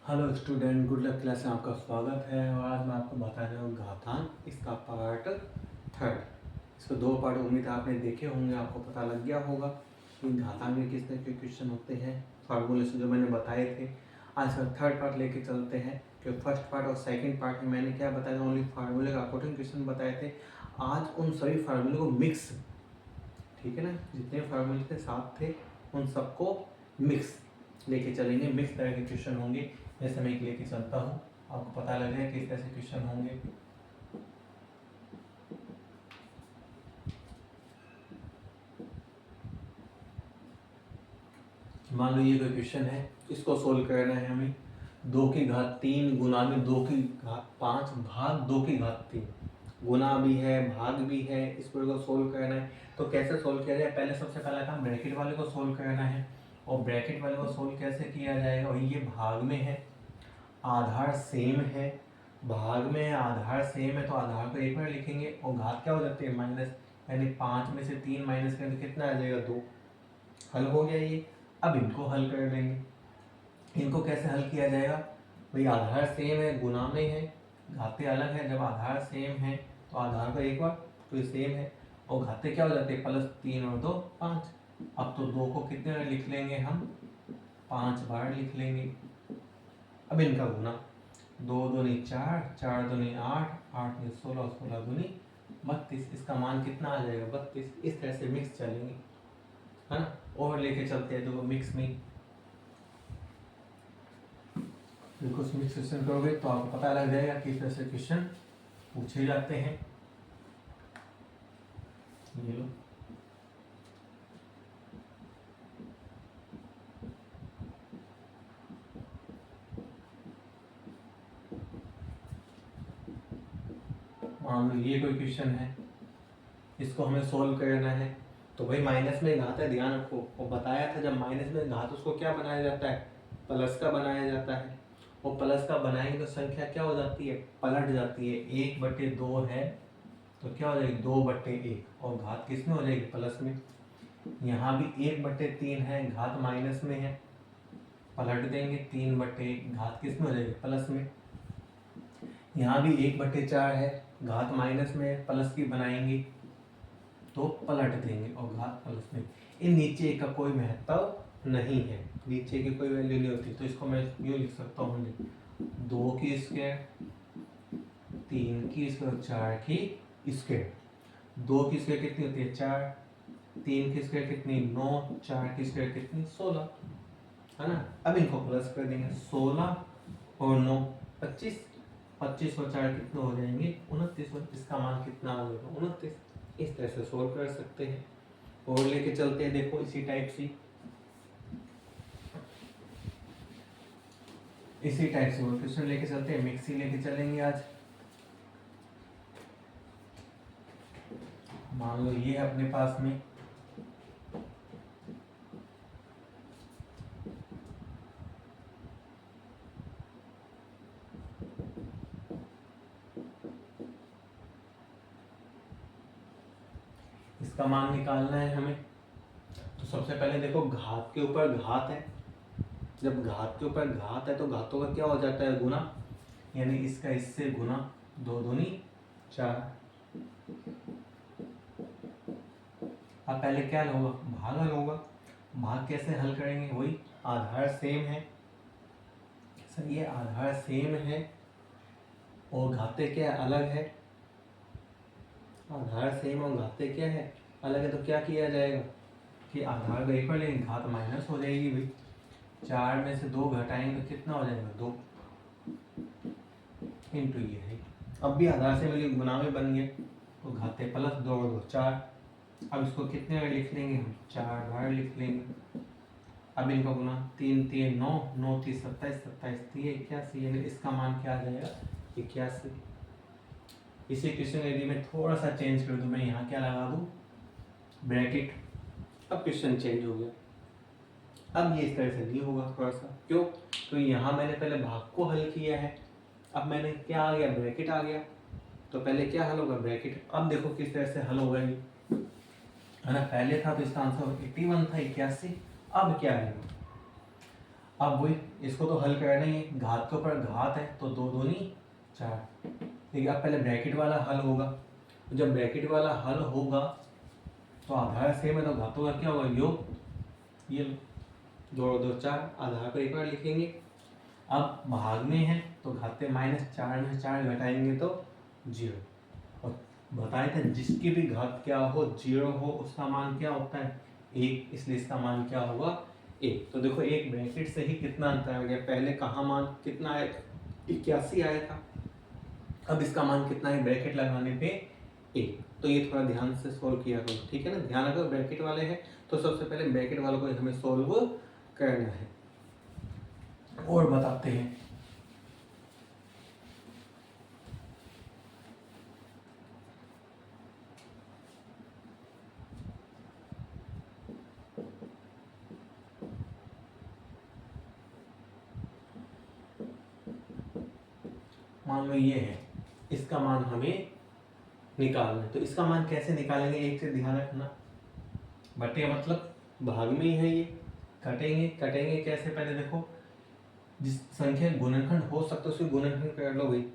Hello student, good luck class में आपका स्वागत है। और आज मैं आपको बताने वाला हूँ घातांक, इसका पार्ट थर्ड। इसको दो पार्ट उम्मीद है आपने देखे होंगे, आपको पता लग गया होगा कि घातांक में किस तरह के क्वेश्चन होते हैं, फार्मूले से जो मैंने बताए थे। आज का थर्ड पार्ट लेके चलते हैं, क्योंकि फर्स्ट पार्ट और सेकंड पार्ट में मैंने क्या बताया, ओनली फार्मूले का अकॉर्डिंग क्वेश्चन बताए थे। आज उन सभी फार्मूले को मिक्स, ठीक है ना, जितने फार्मूले थे साथ थे उन सबको मिक्स लेके चलेंगे। मिक्स तरह के क्वेश्चन होंगे, जैसे मैं एक लेके चलता हूँ, आपको पता लग जाए किस तरह से क्वेश्चन होंगे। मान लो ये कोई क्वेश्चन है, इसको सोल्व करना है हमें। 2 की घात 3 गुना में 2 की घात 5 भाग 2 की घात 3, गुना भी है भाग भी है, इसको सोल्व करना है। तो कैसे सोल्व किया जाए, पहले सबसे पहला काम ब्रैकेट वाले को सोल्व करना है। और ब्रैकेट वाले को सोल्व कैसे किया जाएगा, वही ये भाग में है, आधार सेम है, भाग में आधार सेम है तो आधार को एक बार लिखेंगे। और घात क्या हो जाती है, माइनस, यानी 5 में से 3 माइनस करें तो कितना आ जाएगा, 2। हल हो गया ये। अब इनको हल कर लेंगे। इनको कैसे हल किया जाएगा, भाई आधार सेम है, गुना में है, घाते अलग है। जब आधार सेम है तो आधार को एक बार, तो ये सेम है। और घाते क्या हो जाते हैं, +3 और 2 5। अब तो 2 को कितने बार लिख लेंगे हम, 5 बार लिख लेंगे। अब इनका गुना, 2 दूनी 4, 4 दूनी 8, 8 दूनी 16, 16 दूनी 32। इसका मान कितना आ जाएगा, 32। इस तरह से मिक्स चलेंगे, है ना। और लेके चलते हैं, देखो मिक्स में बिल्कुल मिक्स क्वेश्चन करोगे तो आपको पता लग जाएगा किस तरह से क्वेश्चन पूछे जाते हैं। ये लो, मान लो ये कोई क्वेश्चन है, इसको हमें सोल्व करना है। तो भाई माइनस में घात है, ध्यान रखो, वो बताया था जब माइनस में घात उसको क्या बनाया जाता है, प्लस का बनाया जाता है। और प्लस का बनाएंगे तो संख्या क्या हो जाती है, पलट जाती है। 1/2 है तो क्या हो जाएगी, 2/1। और घात किस में हो जाएगी, प्लस में। यहाँ भी 1/3 है, घात माइनस में है, पलट देंगे 3/1, घात किस में हो जाएगी, प्लस में। यहाँ भी 1/4 है, घात माइनस में, प्लस की बनाएंगे तो पलट देंगे और घात प्लस में। इन नीचे का कोई महत्व नहीं है, नीचे की कोई वैल्यू नहीं होती। तो इसको मैं यूँ लिख सकता हूँ, 2 की स्क्वायर, 3 की स्क्वायर, 4 की स्क्वायर। 2 की स्क्वायर कितनी होती है, 4, 3 की स्क्वायर कितनी, 9, 4 की स्क्वायर कितनी, 16, है ना। अब इनको प्लस कर देंगे, 16 और 9 25, 25 और 4 कितने हो जाएंगे, 29। इसका मान कितना आ जाएगा, 29। इस तरह से सोल्व कर सकते हैं। और लेके चलते हैं, देखो इसी टाइप से और क्वेश्चन लेके चलते हैं। मिक्सी लेके चलेंगे आज। मान लो ये है अपने पास में, इसका मान निकालना है हमें। तो सबसे पहले देखो, घात के ऊपर घात है, जब घात के ऊपर घात है तो घातों का क्या हो जाता है, गुना, यानी इसका इससे गुना, 2 दूनी 4। अब पहले क्या होगा, भाग हल होगा। भाग कैसे हल करेंगे, वही आधार सेम है, सही है, आधार सेम है और घाते क्या अलग है, आधार सेम और घाते क्या है, अलग है। तो क्या किया जाएगा कि आधार को एक बार लेंगे, घात माइनस हो जाएगी भाई, 4 में से 2 घटाएंगे तो कितना हो जाएगा, 2 इंटू ये है। अब भी आधार से मिली गुना में बन गया, तो घाते प्लस 2 और 2 4। अब इसको कितने बार लिख लेंगे हम, 4 बार लिख लेंगे। अब इनका गुना, 3 3 9, 9 3 27, 27 3 81, यानी इसका मान क्या आ जाएगा, 81। इसी क्वेश्चन यदि मैं थोड़ा सा चेंज कर दूं, मैं यहाँ क्या लगा दूं, ब्रैकेट। अब क्वेश्चन चेंज हो गया। अब ये इस तरह से नहीं होगा, थोड़ा सा क्यों, तो यहाँ मैंने पहले भाग को हल किया है, अब मैंने क्या आ गया, ब्रैकेट आ गया। तो पहले क्या हल होगा, ब्रैकेट। अब देखो किस तरह से हल होगा ये, है ना। पहले था तो इसका आंसर 81 था, 81। अब क्या है, अब वही इसको तो हल करना ही है, घात के ऊपर घात है तो 2 दूनी 4। देखिए अब पहले ब्रैकेट वाला हल होगा, तो जब ब्रैकेट वाला हल होगा तो आधार सेम है तो घातों का क्या होगा योग, ये 2 और 2 4, आधार को एक बार लिखेंगे। अब भाग में है तो घाते -4 में 4 घटाएंगे तो 0। और बताए थे जिसकी भी घात क्या हो 0 हो उसका मान क्या होता है 1, इसलिए इसका मान क्या होगा 1। तो देखो एक ब्रैकेट से ही कितना अंतर आ गया, पहले कहाँ मान कितना आया था 81 आया था, अब इसका मान कितना है ब्रैकेट लगाने पे 1। तो ये थोड़ा ध्यान से सोल्व किया करो, ठीक है ना। ध्यान रखो ब्रैकेट वाले हैं तो सबसे पहले ब्रैकेट वालों को हमें सोल्व करना है। और बताते हैं मान लो ये है, इसका मान हमें निकालना है, तो इसका मान कैसे निकालेंगे एक से ध्यान रखना, बटे मतलब भाग में ही है ये, कटेंगे कटेंगे कैसे पहले देखो, जिस संख्या गुणनखंड हो सकता है उसकी गुणनखंड कर लो भाई।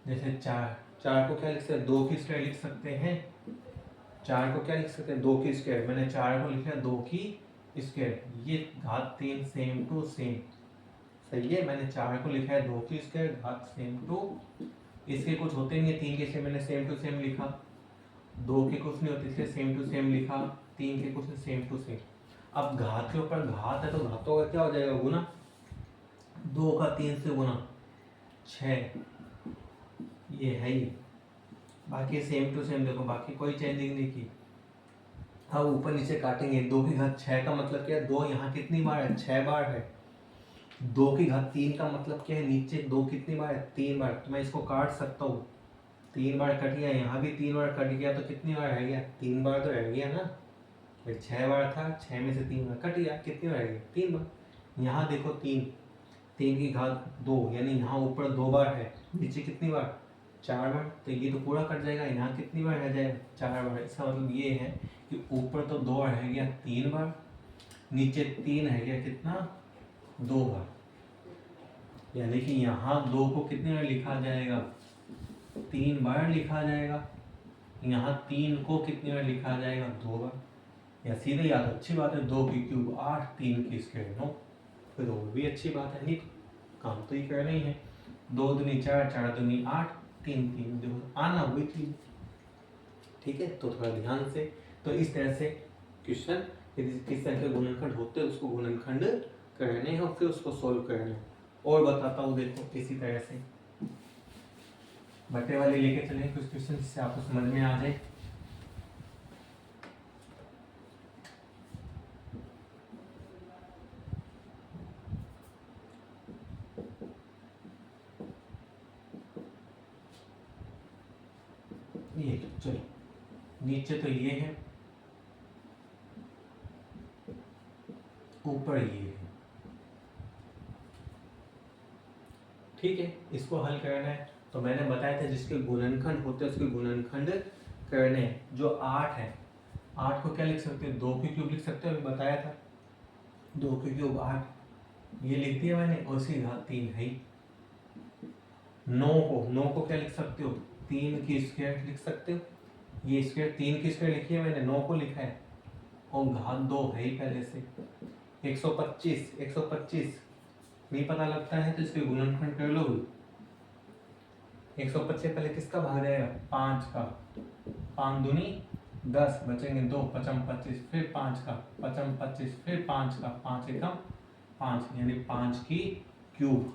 जैसे 4 को क्या लिख सकते हैं 2 की स्क्वायर लिख सकते हैं, 4 को क्या लिख सकते हैं 2 की स्क्वायर, मैंने 4 को लिखा 2 की स्क्वायर, ये घात 3 सेम टू सेम, सही है। मैंने 4 को लिखा है 2 की स्क्वायर घात सेम टू, इसके कुछ होते नहीं है 3 के, मैंने सेम टू सेम लिखा, 2 के कुछ नहीं होते इसलिए सेम टू सेम लिखा, 3 के कुछ सेम टू सेम। अब घात के ऊपर घात है तो घातों का क्या हो जाएगा गुना, 2 का 3 से गुना 6, ये है ही, बाकी सेम टू सेम देखो, बाकी कोई चेंजिंग नहीं की। अब ऊपर नीचे काटेंगे, 2 की घात 6 का मतलब क्या है 2 यहाँ कितनी बार है 6 बार है, 2 की घात 3 का मतलब क्या है नीचे 2 कितनी बार है 3 बार, तो मैं इसको काट सकता हूँ, 3 बार कट गया, यहाँ भी 3 बार कट गया, तो कितनी बार रह गया 3 बार तो रह गया ना भाई, 6 बार था 6 में से 3 बार कट गया, कितनी बार रह गया 3 बार। यहाँ देखो 3 की घात 2 यानी यहाँ ऊपर 2 बार है, नीचे कितनी बार 4 बार, तो ये तो पूरा कट जाएगा, यहाँ कितनी बार रह जाएगा 4 बार। इसका मतलब ये है कि ऊपर तो 2 रह गया 3 बार, नीचे 3 रह गया कितना 2 बार, यानी कि यहाँ 2 को कितने बार लिखा जाएगा 3 बार लिखा जाएगा, यहाँ 3 को कितनी बार लिखा जाएगा 2 बार, या सीधे याद अच्छी बात है 2 की क्यूब 8, 3 की स्क्वायर 9, फिर वो भी अच्छी बात है, नहीं काम तो ये करना ही है, 2 दूनी 4, 4 दूनी 8, 3 3 देखो आना हुई थी, ठीक है। तो थोड़ा ध्यान से, तो इस तरह से क्वेश्चन यदि किस तरह के गुणनखंड होते हैं उसको गुणनखंड करने हैं और फिर उसको सोल्व करना है। और बताता हूँ देखो इसी तरह से बटे वाले लेके चलें कुछ क्वेश्चन जिससे आपको समझ में आ जाए। ये चलो नीचे तो ये है, ऊपर ये है, ठीक है। इसको हल करना है तो मैंने बताया था जिसके गुणनखंड होते हैं उसके गुणनखंड करने हैं। जो 8 है 8 को क्या लिख सकते हैं 2 की क्यूब लिख सकते हो, अभी बताया था 2 की क्यूब 8, ये लिख दिया मैंने, और उसकी घात 3 है। 9 को क्या लिख सकते हो 3 की स्क्वायर लिख सकते हो, ये स्क्वायर 3 की स्क्वायर लिखी है मैंने, 9 को लिखा है और घात 2 है ही पहले से। 125 नहीं पता लगता है तो इसके गुणनखंड कर लो। 125 पहले किसका भाग जाएगा 5 का, 5 दूनी 10 बचेंगे 2, 5 25, फिर 5 का 5 25, फिर 5 का 5 एकम 5 यानी 5 की क्यूब।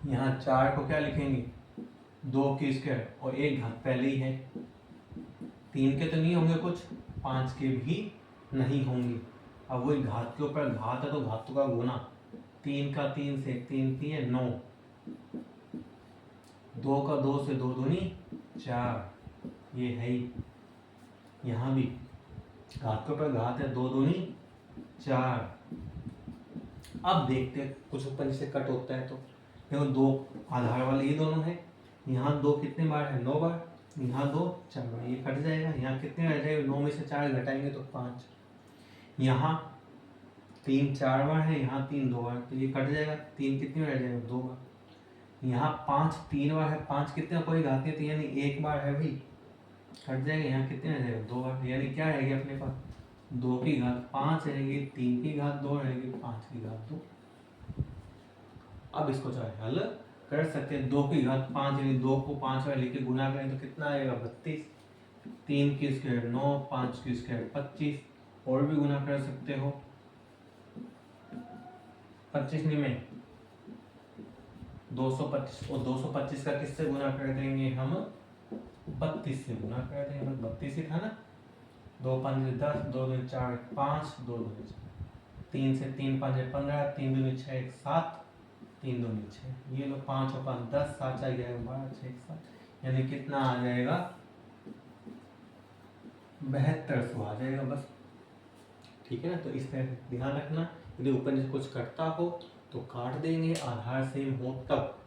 यहाँ 4 को क्या लिखेंगे 2 की स्क्वायर और एक घात पहले ही है, 3 के तो नहीं होंगे कुछ, 5 के भी नहीं होंगे। अब वही घात के ऊपर घात है तो घातों का गुना, 3 का 3 से 3 3 9, 2 का 2 से 2 दूनी 4, ये है ही। यहाँ भी घात के ऊपर घात है 2 दूनी 4। अब देखते हैं कुछ ऊपर नीचे कट होता है तो देखो 2 आधार वाले ये दोनों है, यहाँ 2 कितने बार है 9 बार, यहाँ 2 4 बार, ये कट जाएगा, यहाँ कितने रह जाएगा 9 में से 4 घटाएंगे तो 5, यहाँ 3 4 बार है, यहाँ 3 2 बार, तो ये कट जाएगा। 3 कितनी बार रह जाएगा? 2 बार। यहाँ 5 3 बार है, 5 कितने कोई घात नहीं, तो यानी 1 बार है भाई, कट जाएगा। यहाँ कितने रह जाएगा? 2 बार, यानी क्या रहेगी अपने पास? 2 की घात 5 रहेगी, 3 की घात 2 रहेगी, 5 की घात 2। अब इसको चाहे हल कर सकते हैं। 2 की घात 5 यानी 2 को 5 बार लेके गुना करें तो कितना आएगा? 32। 3 की स्क्वायर 9, 5 की स्क्वायर 25, और भी गुना कर सकते हो। 25 नहीं में 225, और 225 का किससे गुना कर देंगे हम? 32 से गुना कर देंगे, बस 32 ही था ना। 2 5 10, 2 2 4 5, 2 2 4, 3 से 3 5 15, 3 2 6 7, 3 2 6, ये लो 5 और 5 10, 7 आ जाएगा 12 6 7, यानी कितना आ जाएगा? 7200 आ जाएगा बस। ठीक है ना। तो इस तरह ध्यान रखना, यदि ऊपर से कुछ कटता हो तो काट देंगे, आधार सेम हो तब।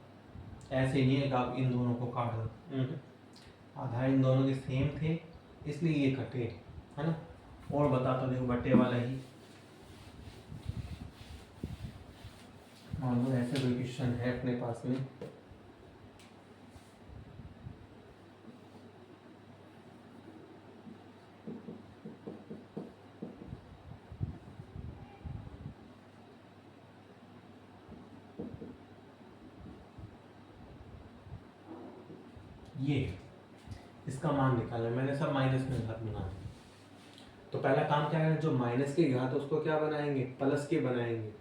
ऐसे नहीं है कि आप इन दोनों को काट दो, आधार इन दोनों के सेम थे इसलिए ये कटे, है ना। और बता तो देखो बटे वाला ही, मान लो ऐसे कोई क्वेश्चन है अपने पास में, ये इसका मान निकालना है। मैंने सब माइनस में घात बना दी। तो पहला काम क्या है, जो माइनस की घात उसको क्या बनाएंगे? प्लस के बनाएंगे।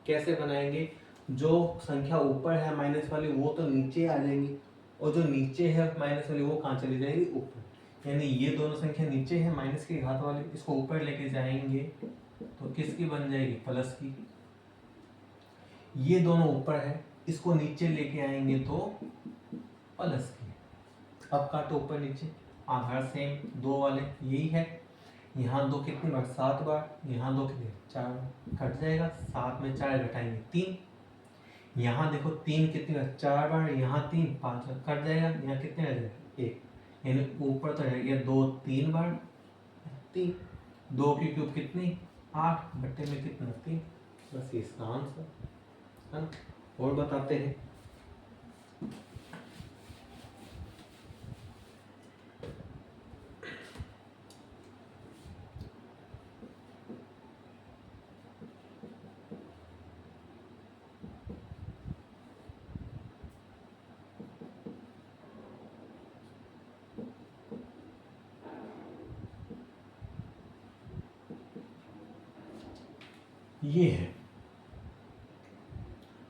कैसे बनाएंगे? जो संख्या ऊपर है माइनस वाली वो तो नीचे आ जाएंगी, और जो नीचे है माइनस वाली वो कहाँ चली जाएगी? ऊपर। यानी ये दोनों संख्या नीचे है माइनस की घात वाली, इसको ऊपर लेके जाएंगे तो किसकी बन जाएगी? प्लस की। ये दोनों ऊपर है, इसको नीचे लेके आएंगे तो प्लस की। अब काटो ऊपर नीचे, आधार सेम 2 वाले यही है। यहाँ 2 कितनी बार? 7 बार, यहाँ 2 कितनी? 4 बार, कट जाएगा। 7 में 4 घटाएंगे 3, यहाँ देखो 3 कितनी बार? 4 बार, यहाँ 3 5 बार, कट जाएगा। यहाँ कितने रह जाएगा? 1, यानी ऊपर तो रह गया 2 3 बार, 3। 2 की क्यूब कितनी? 8, बट्टे में कितना? 3। बस ये इसका आंसर है ना। और बताते हैं, ये है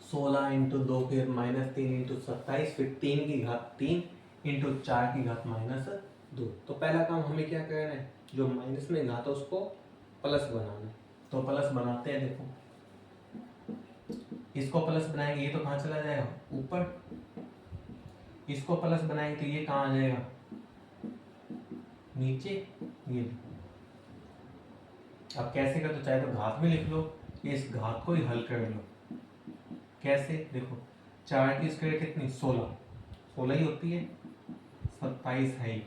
16 इंटू 2 के -3 इंटू 27, फिर 3 की घात 3 इंटू 4 की घात -2। तो पहला काम हमें क्या करना है? जो माइनस में घात है उसको प्लस बनाना है। तो प्लस बनाते हैं। देखो इसको प्लस बनाएंगे, ये तो कहाँ चला जाएगा? ऊपर। इसको प्लस बनाएंगे तो ये कहाँ आ जाएगा? नीचे। ये अब कैसे कर, तो चाहे तो घात में लिख लो, इस घात को ही हल कर लो। कैसे? देखो 4 की स्क्वायर कितनी? 16, 16 ही होती है, 27 है।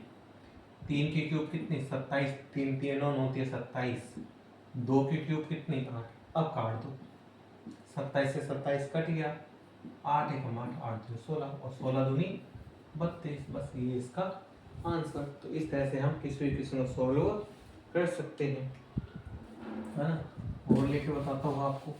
3 की क्यूब कितनी? 27, 3 3 9 होती है 27। 2 की क्यूब कितनी? 8। अब काट दो, 27 से 27 कट गया, 8 1 8, 8 2 16, और 16 दूनी 32। बस ये इसका आंसर। तो इस तरह से हम किसी भी क्वेश्चन को सॉल्व कर सकते हैं, है ना। और लेके बताता हूँ आपको।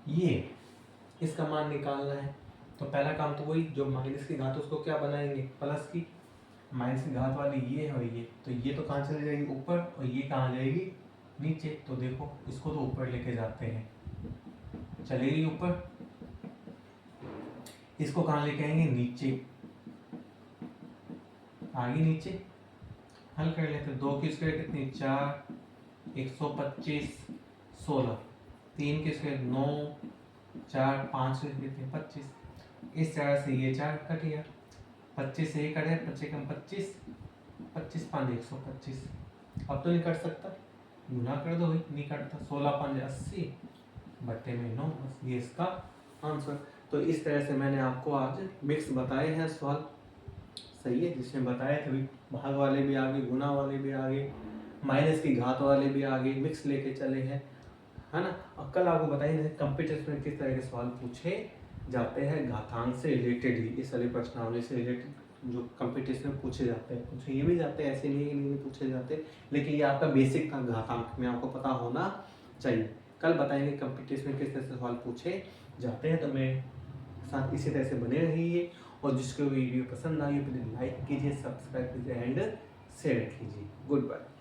ये इसका मान निकालना है। तो पहला काम तो वही, जो माइनस की घात उसको क्या बनाएंगे? प्लस की। माइनस की घात वाली ये है और ये, तो ये तो कहाँ चली जाएगी? ऊपर, और ये कहाँ जाएगी? नीचे। तो देखो इसको तो ऊपर लेके जाते हैं, चलेगी ऊपर। इसको कहाँ लेके आएंगे? नीचे। आगे नीचे हल कर लेते। 2 की स्क्वायर कितनी 4, 125, 16, 3 की स्क्वायर 9, 4, 5 कितनी 25। इस तरह से ये 4 कट गया, 25 से ये कटे 25 कम 25, 25 5 125। अब तो नहीं कट सकता, गुना कर दो, नहीं कटता। 16 5 80 बट्टे में 9, बस ये इसका आंसर। तो इस तरह से मैंने आपको आज मिक्स बताए हैं सवाल, सही है, जिसमें बताया था भाग वाले भी आगे, गुना वाले भी आगे, माइनस की घात वाले भी आगे, मिक्स लेके चले हैं, है ना। अब कल आपको बताएंगे कंप्यूटर में किस तरह के सवाल पूछे जाते हैं घातांक से रिलेटेड ही, इस वाले प्रश्नावली से रिलेटेड जो कंपटीशन में पूछे जाते हैं। पूछे ये भी जाते हैं, ऐसे नहीं पूछे जाते, लेकिन ये आपका बेसिक था घातांक में, आपको पता होना चाहिए। कल बताएंगे कंपटीशन में किस तरह से सवाल पूछे जाते हैं। तो मेरे साथ इसी तरह से बने रहिए, और जिसको वीडियो पसंद आई प्लीज लाइक कीजिए, सब्सक्राइब कीजिए एंड शेयर कीजिए। Good bye.